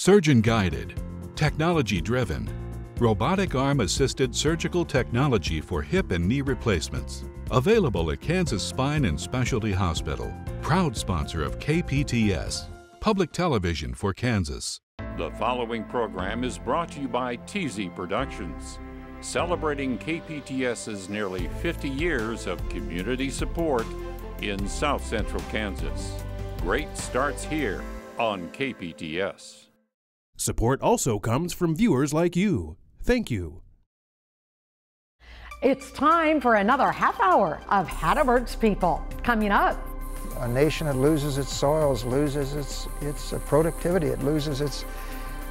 Surgeon-guided, technology-driven, robotic arm-assisted surgical technology for hip and knee replacements. Available at Kansas Spine and Specialty Hospital. Proud sponsor of KPTS, Public Television for Kansas. The following program is brought to you by TZ Productions, celebrating KPTS's nearly 50 years of community support in South Central Kansas. Great starts here on KPTS. Support also comes from viewers like you. Thank you. It's time for another half hour of Hatteberg's People. Coming up. A nation that loses its soils loses its productivity. It loses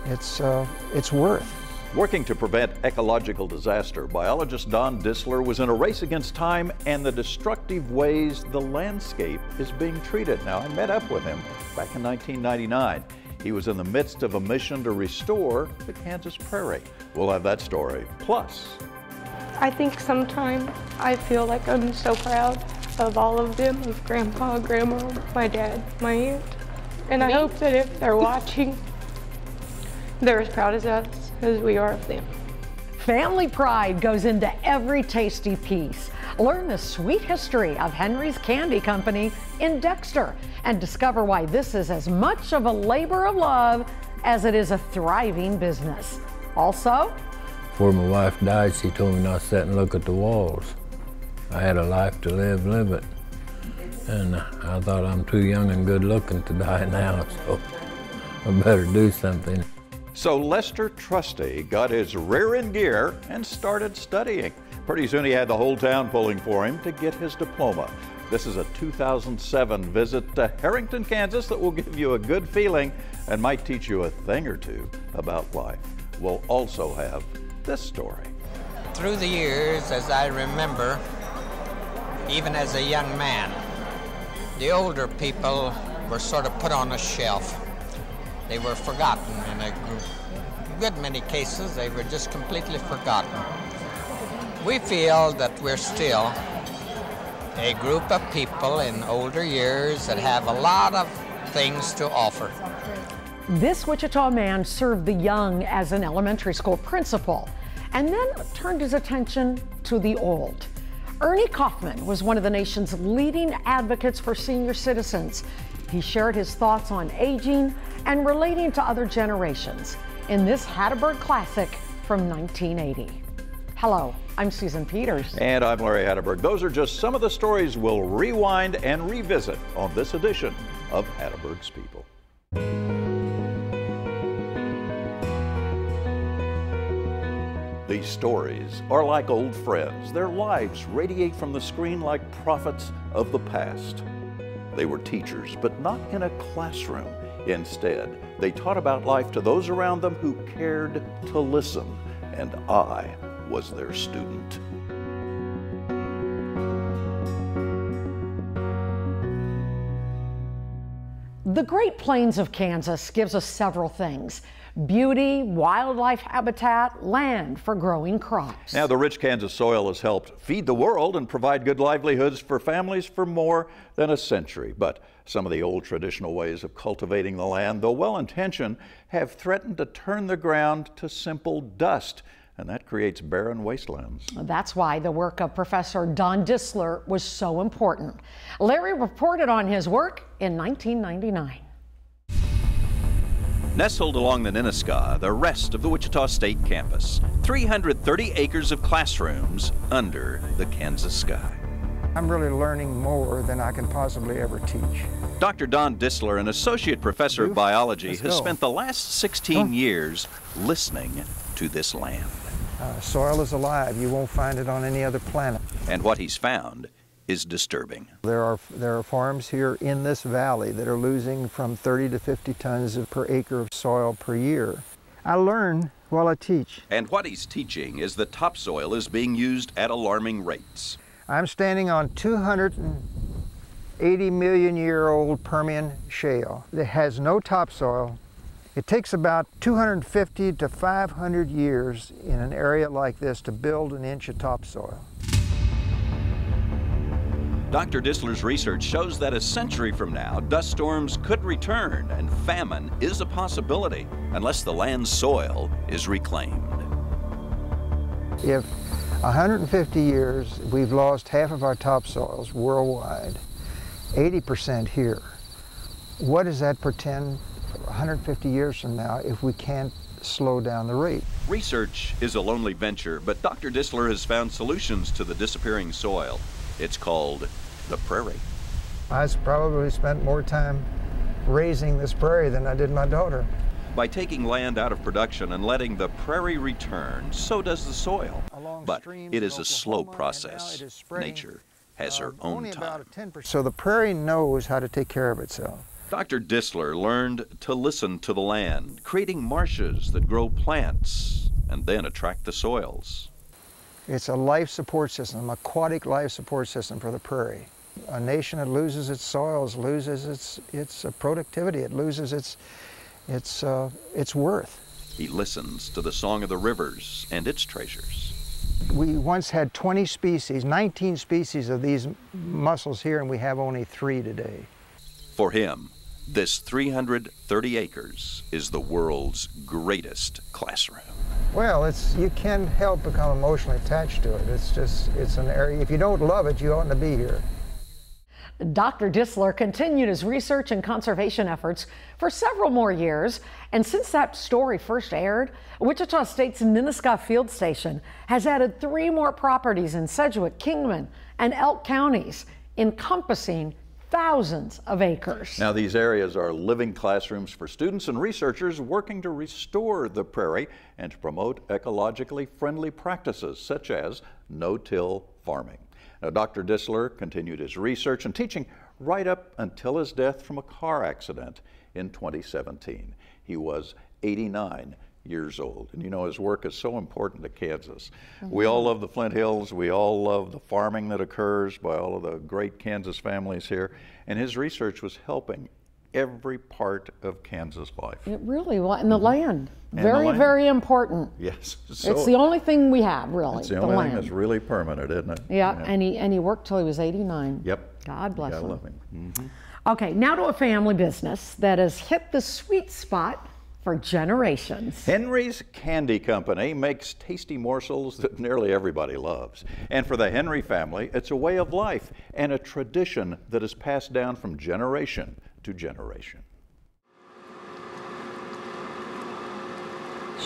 its worth. Working to prevent ecological disaster, biologist Don Dissler was in a race against time and the destructive ways the landscape is being treated. Now, I met up with him back in 1999. He was in the midst of a mission to restore the Kansas prairie. We'll have that story. Plus, I think sometimes I feel like I'm so proud of all of them, of Grandpa, Grandma, my dad, my aunt. And I hope that if they're watching, they're as proud of us as we are of them. Family pride goes into every tasty piece. Learn the sweet history of Henry's Candy Company in Dexter and discover why this is as much of a labor of love as it is a thriving business. Also, before my wife died, she told me not to sit and look at the walls. I had a life to live it. And I thought I'm too young and good looking to die now, so I better do something. So Lester Trusty got his rear in gear and started studying. Pretty soon he had the whole town pulling for him to get his diploma. This is a 2007 visit to Harrington, Kansas that will give you a good feeling and might teach you a thing or two about life. We'll also have this story. Through the years, as I remember, even as a young man, the older people were sort of put on a shelf. They were forgotten in a good many cases. They were just completely forgotten. We feel that we're still a group of people in older years that have a lot of things to offer. this Wichita man served the young as an elementary school principal and then turned his attention to the old. Ernie Kaufman was one of the nation's leading advocates for senior citizens. He shared his thoughts on aging and relating to other generations in this Hatteberg classic from 1980. Hello, I'm Susan Peters. And I'm Larry Hatteberg. Those are just some of the stories we'll rewind and revisit on this edition of Hatteberg's People. These stories are like old friends. Their lives radiate from the screen like prophets of the past. They were teachers, but not in a classroom. Instead, they taught about life to those around them who cared to listen, and I was their student. The Great Plains of Kansas gives us several things: beauty, wildlife habitat, land for growing crops. Now, the rich Kansas soil has helped feed the world and provide good livelihoods for families for more than a century. But some of the old traditional ways of cultivating the land, though well-intentioned, have threatened to turn the ground to simple dust, and that creates barren wastelands. That's why the work of Professor Don Dissler was so important. Larry reported on his work in 1999. Nestled along the Ninnascaw, the rest of the Wichita State campus, 330 acres of classrooms under the Kansas sky. I'm really learning more than I can possibly ever teach. Dr. Don Dissler, an associate professor of biology, has spent the last 16 years listening to this land. Soil is alive. You won't find it on any other planet. And what he's found is disturbing. There are farms here in this valley that are losing from 30 to 50 tons per acre of soil per year. I learn while I teach. And what he's teaching is that topsoil is being used at alarming rates. I'm standing on 280 million year old Permian shale that has no topsoil. It takes about 250 to 500 years in an area like this to build an inch of topsoil. Dr. Dissler's research shows that a century from now, dust storms could return and famine is a possibility unless the land's soil is reclaimed. If 150 years we've lost half of our topsoils worldwide, 80% here, what does that portend 150 years from now if we can't slow down the rate? Research is a lonely venture, but Dr. Dissler has found solutions to the disappearing soil. It's called the prairie. I probably spent more time raising this prairie than I did my daughter. By taking land out of production and letting the prairie return, so does the soil. But it is a slow process. Nature has her own time. So the prairie knows how to take care of itself. Dr. Dissler learned to listen to the land, creating marshes that grow plants and then attract the soils. It's a life support system, aquatic life support system for the prairie. A nation that loses its soils loses its productivity. It loses its worth. He listens to the song of the rivers and its treasures. We once had 20 species, 19 species of these mussels here, and we have only 3 today. For him, this 330 acres is the world's greatest classroom. Well, you can't help become emotionally attached to it. It's an area, if you don't love it, you oughtn't to be here. Dr. Dissler continued his research and conservation efforts for several more years, and since that story first aired, Wichita State's Ninneskah Field Station has added 3 more properties in Sedgwick, Kingman, and Elk counties, encompassing thousands of acres. Now, these areas are living classrooms for students and researchers working to restore the prairie and to promote ecologically friendly practices such as no-till farming. Now, Dr. Dissler continued his research and teaching right up until his death from a car accident in 2017. He was 89 years old. And you know, his work is so important to Kansas. We all love the Flint Hills. We all love the farming that occurs by all of the great Kansas families here. And his research was helping every part of Kansas life. It really was. And the land. Very important. Yes. So it's the only thing we have, really. It's the only thing that's really permanent, isn't it? Yeah, and he worked till he was 89. Yep. God bless him. Gotta love him. Okay, now to a family business that has hit the sweet spot for generations. Henry's Candy Company makes tasty morsels that nearly everybody loves. And for the Henry family, it's a way of life and a tradition that is passed down from generation to generation.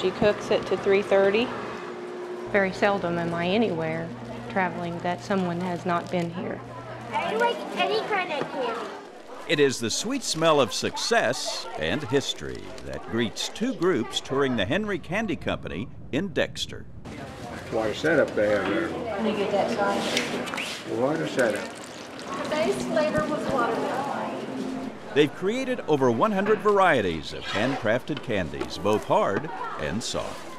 She cooks it to 3:30. Very seldom am I anywhere traveling that someone has not been here. I like any kind of candy. It is the sweet smell of success and history that greets 2 groups touring the Henry Candy Company in Dexter. What a setup they have there. Can you get that side? What a setup. Today's flavor was watermelon. They've created over 100 varieties of handcrafted candies, both hard and soft.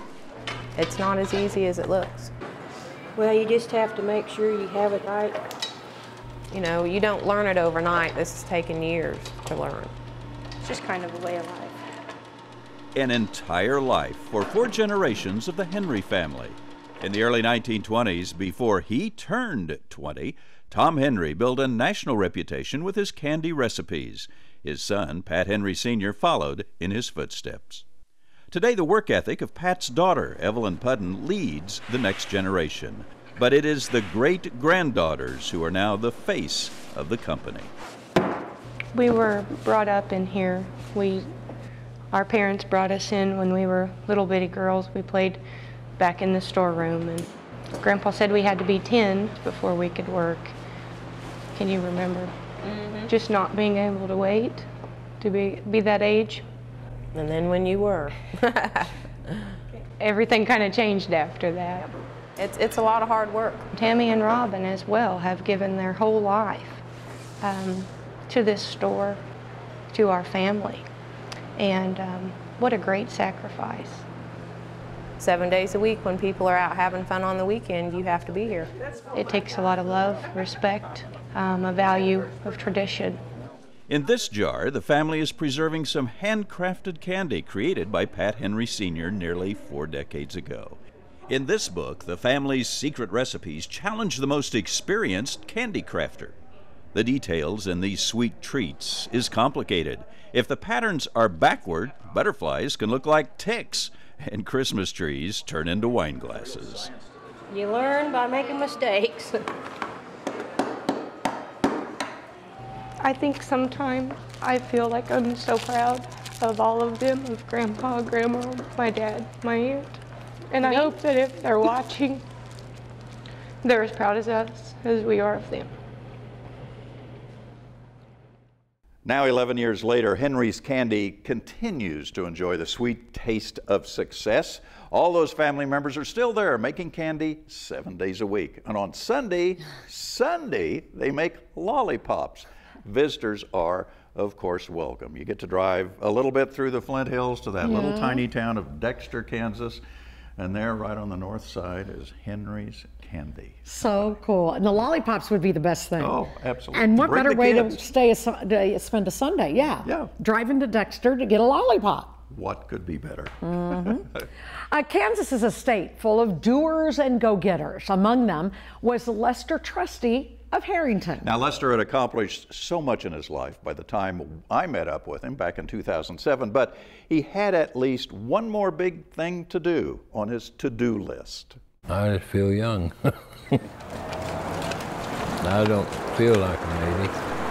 It's not as easy as it looks. Well, you just have to make sure you have it right. You know, you don't learn it overnight. This has taken years to learn. It's just kind of a way of life. An entire life for 4 generations of the Henry family. In the early 1920s, before he turned 20, Tom Henry built a national reputation with his candy recipes. His son, Pat Henry Sr., followed in his footsteps. Today, the work ethic of Pat's daughter, Evelyn Pudden, leads the next generation. But it is the great-granddaughters who are now the face of the company. We were brought up in here. Our parents brought us in when we were little bitty girls. We played back in the storeroom, and Grandpa said we had to be 10 before we could work. Can you remember? Just not being able to wait to be that age? And then when you were. Everything kind of changed after that. It's a lot of hard work. Tammy and Robin as well have given their whole life to this store, to our family. And what a great sacrifice. 7 days a week when people are out having fun on the weekend, you have to be here. It takes a lot of love, respect, a value of tradition. In this jar, the family is preserving some handcrafted candy created by Pat Henry Sr. nearly 4 decades ago. In this book, the family's secret recipes challenge the most experienced candy crafter. The details in these sweet treats is complicated. If the patterns are backward, butterflies can look like ticks, and Christmas trees turn into wine glasses. You learn by making mistakes. I think sometimes I feel like I'm so proud of all of them, of Grandpa, Grandma, my dad, my aunt. And I hope that if they're watching, they're as proud of us as we are of them. Now, 11 years later, Henry's Candy continues to enjoy the sweet taste of success. All those family members are still there making candy 7 days a week. And on Sunday, they make lollipops. Visitors are, of course, welcome. You get to drive a little bit through the Flint Hills to that little tiny town of Dexter, Kansas. And there, right on the north side, is Henry's Candy. So cool. And the lollipops would be the best thing. Oh, absolutely. And what better way to spend a Sunday? Yeah. Driving to Dexter to get a lollipop. What could be better? Kansas is a state full of doers and go-getters. Among them was Lester Trusty of Harrington. Now, Lester had accomplished so much in his life by the time I met up with him back in 2007, but he had at least one more big thing to do on his to-do list. I just feel young. I don't feel like a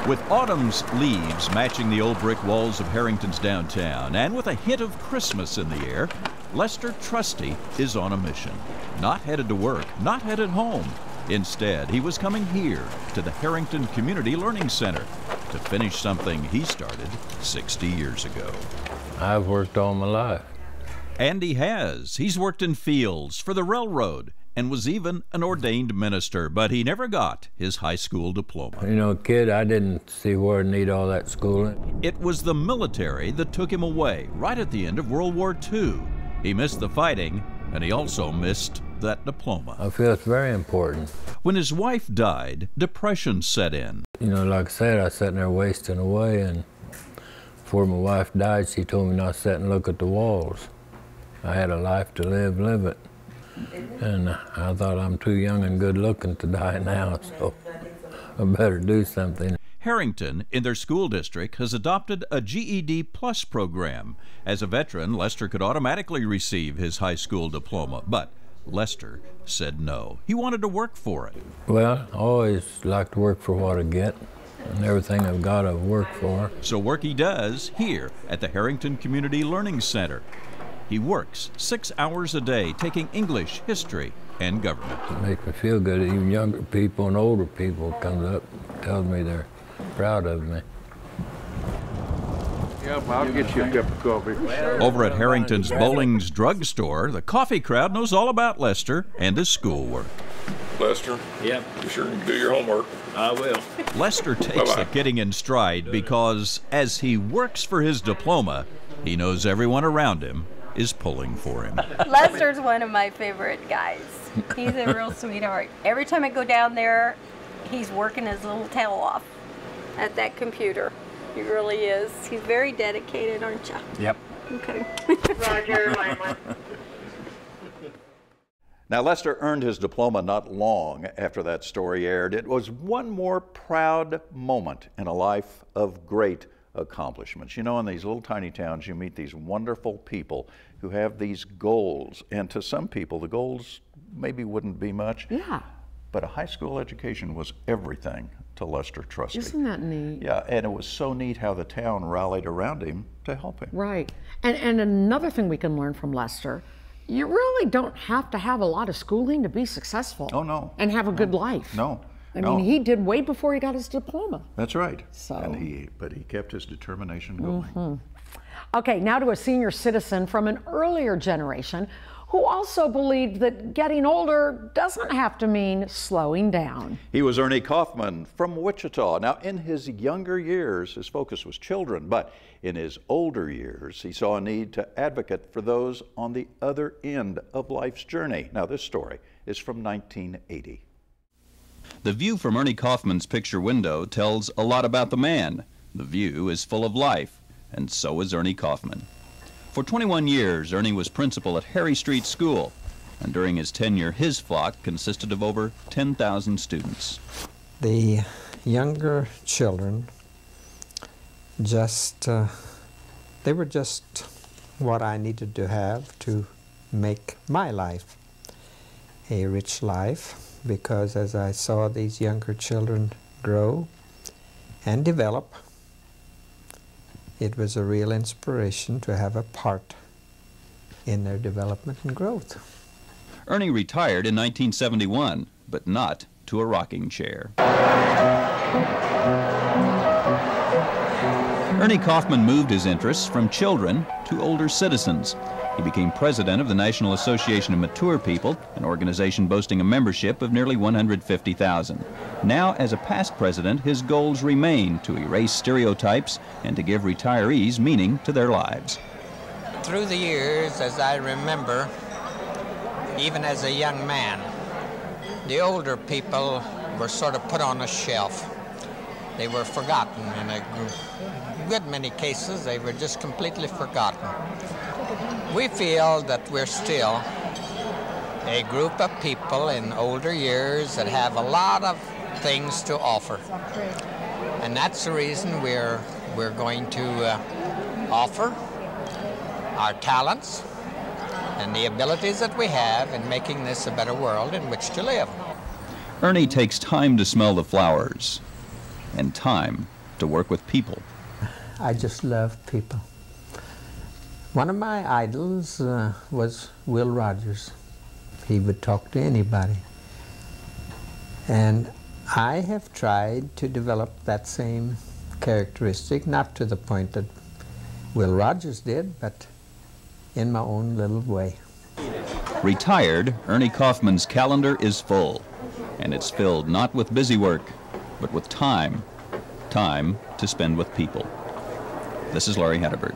80. With autumn's leaves matching the old brick walls of Harrington's downtown, and with a hint of Christmas in the air, Lester Trusty is on a mission. Not headed to work, not headed home. Instead, he was coming here to the Harrington Community Learning Center to finish something he started 60 years ago. I've worked all my life. And he has. He's worked in fields, for the railroad, and was even an ordained minister, but he never got his high school diploma. You know, kid, I didn't see where I'd need all that schooling. It was the military that took him away right at the end of World War II. He missed the fighting, and he also missed that diploma. I feel it's very important. When his wife died, depression set in. You know, like I said, I was sitting there wasting away, and before my wife died, she told me not to sit and look at the walls. I had a life to live it. And I thought I'm too young and good looking to die now, so I better do something. Harrington, in their school district, has adopted a GED Plus program. As a veteran, Lester could automatically receive his high school diploma, but Lester said no. He wanted to work for it. Well, I always like to work for what I get, and everything I've got I've worked for. So work he does here at the Harrington Community Learning Center. He works 6 hours a day, taking English, history, and government. It makes me feel good. Even younger people and older people come up and tell me they're proud of me. Yep, I'll get you a cup of coffee. Over at Harrington's Bowling's drugstore, the coffee crowd knows all about Lester and his schoolwork. Lester? Yep. You sure you do your homework? I will. Lester takes the kidding in stride because as he works for his diploma, he knows everyone around him is pulling for him. Lester's one of my favorite guys. He's a real sweetheart. Every time I go down there, he's working his little tail off at that computer. He really is. He's very dedicated, aren't you? Yep. Okay. Roger. Now, Lester earned his diploma not long after that story aired. It was one more proud moment in a life of great accomplishments. You know, in these little tiny towns, you meet these wonderful people who have these goals. And to some people, the goals maybe wouldn't be much. Yeah. But a high school education was everything to Lester Trusty. Isn't that neat? Yeah, and it was so neat how the town rallied around him to help him. Right. And another thing we can learn from Lester, you really don't have to have a lot of schooling to be successful. Oh, no. And have a good life. No. I mean, he did way before he got his diploma. That's right. So. But he kept his determination going. Okay, now to a senior citizen from an earlier generation who also believed that getting older doesn't have to mean slowing down. He was Ernie Kaufman from Wichita. Now, in his younger years, his focus was children, but in his older years, he saw a need to advocate for those on the other end of life's journey. Now, this story is from 1980. The view from Ernie Kaufman's picture window tells a lot about the man. The view is full of life, and so is Ernie Kaufman. For 21 years, Ernie was principal at Harry Street School, and during his tenure, his flock consisted of over 10,000 students. The younger children they were just what I needed to have to make my life a rich life, because as I saw these younger children grow and develop, it was a real inspiration to have a part in their development and growth. Ernie retired in 1971, but not to a rocking chair. Ernie Kaufman moved his interests from children to older citizens. He became president of the National Association of Mature People, an organization boasting a membership of nearly 150,000. Now, as a past president, his goals remain to erase stereotypes and to give retirees meaning to their lives. Through the years, as I remember, even as a young man, the older people were sort of put on a shelf. They were forgotten. In a good many cases, they were just completely forgotten. We feel that we're still a group of people in older years that have a lot of things to offer. And that's the reason we're going to offer our talents and the abilities that we have in making this a better world in which to live. Ernie takes time to smell the flowers and time to work with people. I just love people. One of my idols was Will Rogers. He would talk to anybody. And I have tried to develop that same characteristic, not to the point that Will Rogers did, but in my own little way. Retired, Ernie Kaufman's calendar is full, and it's filled not with busy work, but with time to spend with people. This is Larry Hatteberg.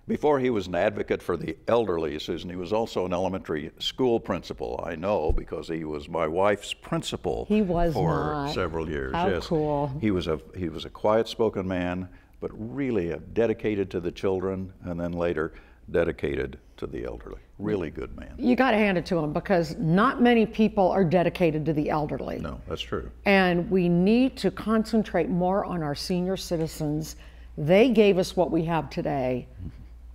Before he was an advocate for the elderly, Susan, he was also an elementary school principal. I know because he was my wife's principal for several years. How yes. cool. He was a quiet-spoken man, but really dedicated to the children, and then later dedicated to the elderly. Really good man. You got to hand it to him, because not many people are dedicated to the elderly. No, that's true. And we need to concentrate more on our senior citizens. They gave us what we have today.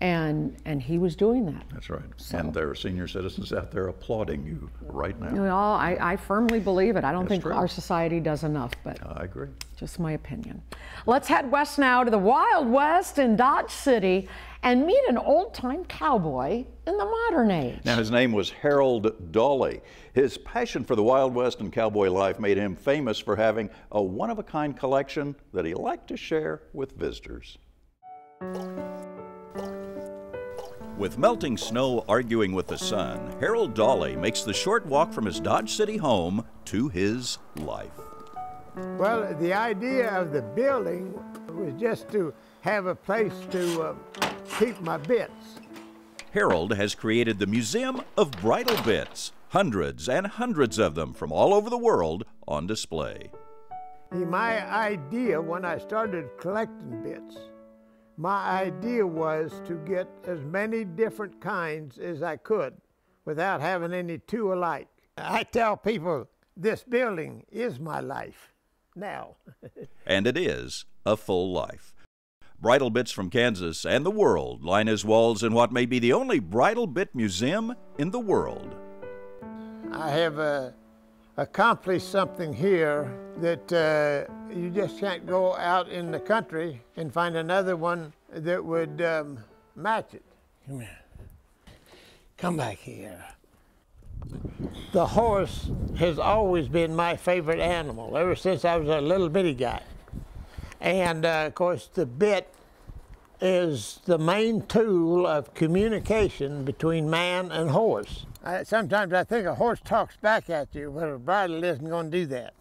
And he was doing that. That's right. So. And there are senior citizens out there applauding you right now. Well, I firmly believe it. I don't think true. our society does enough, but I agree. Just my opinion. Let's head west now to the Wild West in Dodge City and meet an old-time cowboy in the modern age. Now, his name was Harold Dawley. His passion for the Wild West and cowboy life made him famous for having a one-of-a-kind collection that he liked to share with visitors. With melting snow arguing with the sun, Harold Dawley makes the short walk from his Dodge City home to his life. Well, the idea of the building was just to have a place to keep my bits. Harold has created the Museum of Bridle Bits, hundreds and hundreds of them from all over the world on display. My idea when I started collecting bits, my idea was to get as many different kinds as I could without having any two alike. I tell people this building is my life now. And it is a full life. Bridle bits from Kansas and the world line his walls in what may be the only bridle bit museum in the world. I have accomplished something here that you just can't go out in the country and find another one that would match it. Come here. Come back here. The horse has always been my favorite animal ever since I was a little bitty guy. And of course the bit is the main tool of communication between man and horse. Sometimes I think a horse talks back at you, but a bridle isn't going to do that.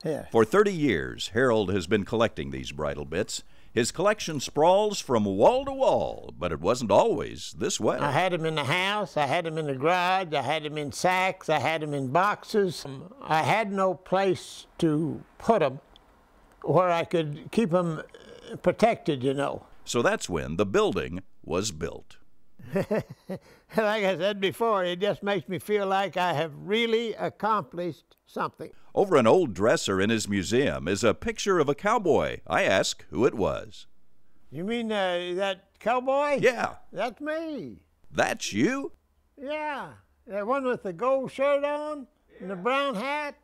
Yeah. For 30 years, Harold has been collecting these bridle bits. His collection sprawls from wall to wall, but it wasn't always this way. I had them in the house, I had them in the garage, I had them in sacks, I had them in boxes. I had no place to put them where I could keep them protected, you know. So that's when the building was built. Like I said before, it just makes me feel like I have really accomplished something. Over an old dresser in his museum is a picture of a cowboy. I ask who it was. You mean that cowboy? Yeah. That's me. That's you? Yeah. That one with the gold shirt on and the brown hat.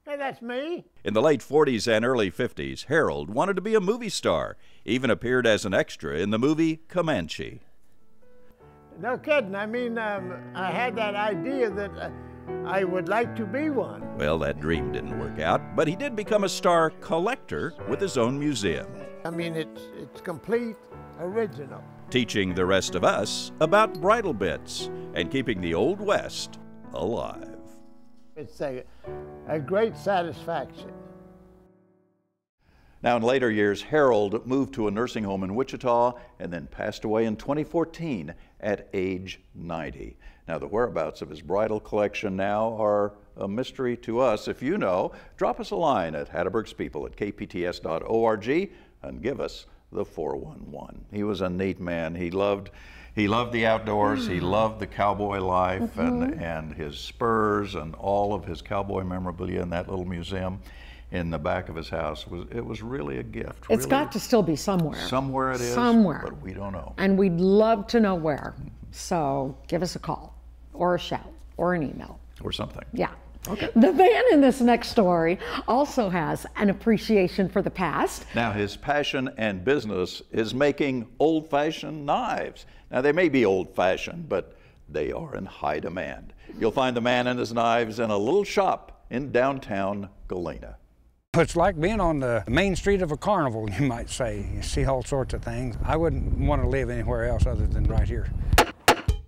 Hey, that's me. In the late 40s and early 50s, Harold wanted to be a movie star, even appeared as an extra in the movie Comanche. No kidding. I mean, I had that idea that I would like to be one. Well, that dream didn't work out, but he did become a star collector with his own museum. I mean, it's complete, original. Teaching the rest of us about bridle bits and keeping the Old West alive. It's a great satisfaction. Now, in later years, Harold moved to a nursing home in Wichita and then passed away in 2014 at age 90. Now, the whereabouts of his bridal collection now are a mystery to us. If you know, drop us a line at hattebergspeople@kpts.org and give us the 411. He was a neat man. He loved the outdoors. He loved the cowboy life and his spurs and all of his cowboy memorabilia in that little museum in the back of his house. It was really a gift. It's got to still be somewhere. Somewhere it is. Somewhere. But we don't know. And we'd love to know where. So give us a call or a shout or an email. Or something. Yeah. Okay. The man in this next story also has an appreciation for the past. Now, his passion and business is making old-fashioned knives. Now, they may be old-fashioned, but they are in high demand. You'll find the man and his knives in a little shop in downtown Galena. It's like being on the main street of a carnival, you might say. You see all sorts of things. I wouldn't want to live anywhere else other than right here.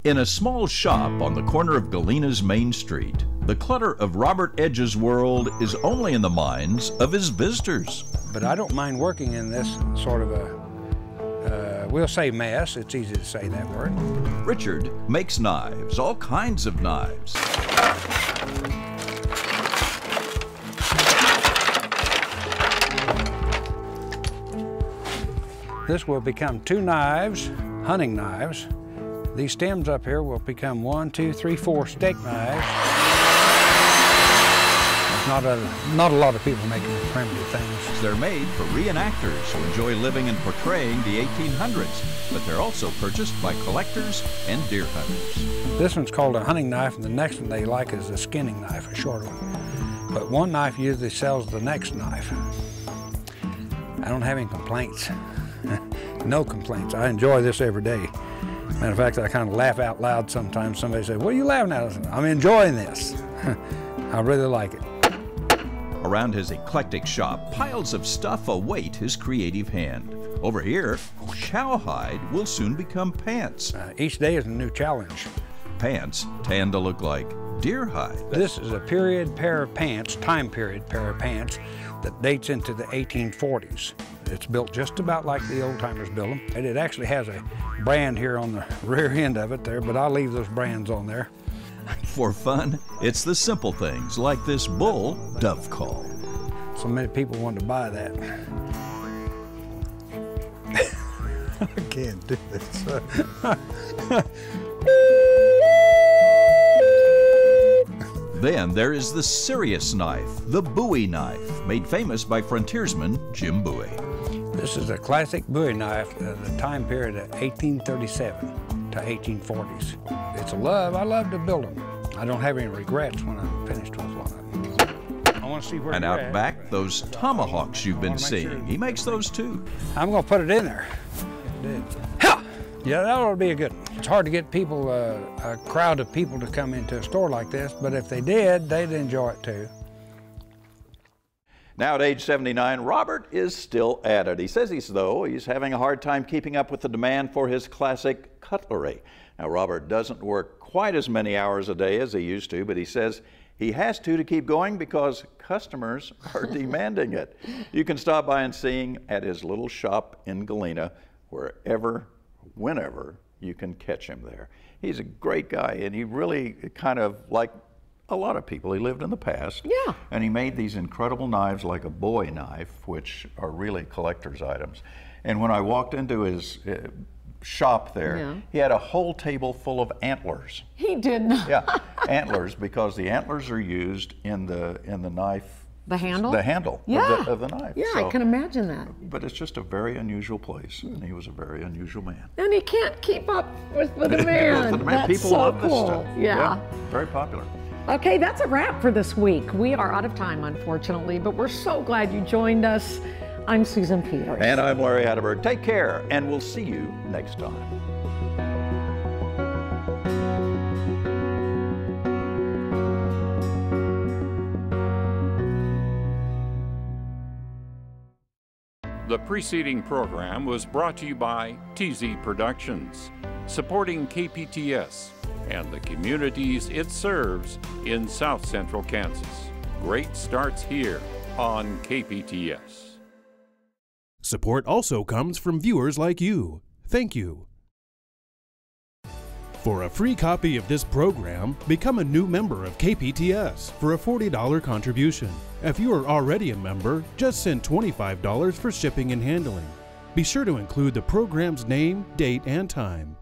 In a small shop on the corner of Galena's Main Street, the clutter of Robert Edge's world is only in the minds of his visitors. But I don't mind working in this sort of a, we'll say mess. It's easy to say that word. Richard makes knives, all kinds of knives. This will become 2 knives, hunting knives. These stems up here will become 1, 2, 3, 4 steak knives. Not a lot of people making primitive things. They're made for reenactors who enjoy living and portraying the 1800s, but they're also purchased by collectors and deer hunters. This one's called a hunting knife, and the next one they like is a skinning knife, a short one. But one knife usually sells the next knife. I don't have any complaints. No complaints. I enjoy this every day. Matter of fact, I kind of laugh out loud sometimes. Somebody says, "What are you laughing at?" I say, "I'm enjoying this." I really like it. Around his eclectic shop, piles of stuff await his creative hand. Over here, cowhide will soon become pants. Each day is a new challenge. Pants tend to look like deer hide. This is a period pair of pants, time period pair of pants, that dates into the 1840s. It's built just about like the old-timers built them. And it actually has a brand here on the rear end of it there, but I'll leave those brands on there. For fun, it's the simple things like this bull dove call. So many people want to buy that. I can't do this. Then there is the serious knife, the Bowie knife, made famous by frontiersman Jim Bowie. This is a classic Bowie knife, the time period of 1837 to 1840s. It's a love. I love to build them. I don't have any regrets when I'm finished with one of them. I want to see where and you're out at. Back, those tomahawks you've been seeing. He makes those too. I'm going to put it in there. Ha! Yeah, that ought to be a good one. It's hard to get people, a crowd of people to come into a store like this, but if they did, they'd enjoy it too. Now at age 79, Robert is still at it. He says he's having a hard time keeping up with the demand for his classic cutlery. Now Robert doesn't work quite as many hours a day as he used to, but he says he has to keep going because customers are demanding it. You can stop by and see him at his little shop in Galena, whenever you can catch him there. He's a great guy, and he really kind of like a lot of people. He lived in the past. Yeah. And he made these incredible knives like a Bowie knife, which are really collector's items. And when I walked into his shop there, Yeah. he had a whole table full of antlers. He did not. Yeah, antlers, because the antlers are used in the knife. The handle? The handle Yeah. of the knife. Yeah, So, I can imagine that. but it's just a very unusual place, and he was a very unusual man. And he can't keep up with the man. For the man. That's People so love this cool. stuff. Yeah. Very popular. Okay, that's a wrap for this week. We are out of time, unfortunately, but we're so glad you joined us. I'm Susan Peters. And I'm Larry Hatteberg. Take care, and we'll see you next time. The preceding program was brought to you by TZ Productions, supporting KPTS and the communities it serves in South Central Kansas. Great starts here on KPTS. Support also comes from viewers like you. Thank you. For a free copy of this program, become a new member of KPTS for a $40 contribution. If you are already a member, just send $25 for shipping and handling. Be sure to include the program's name, date, and time.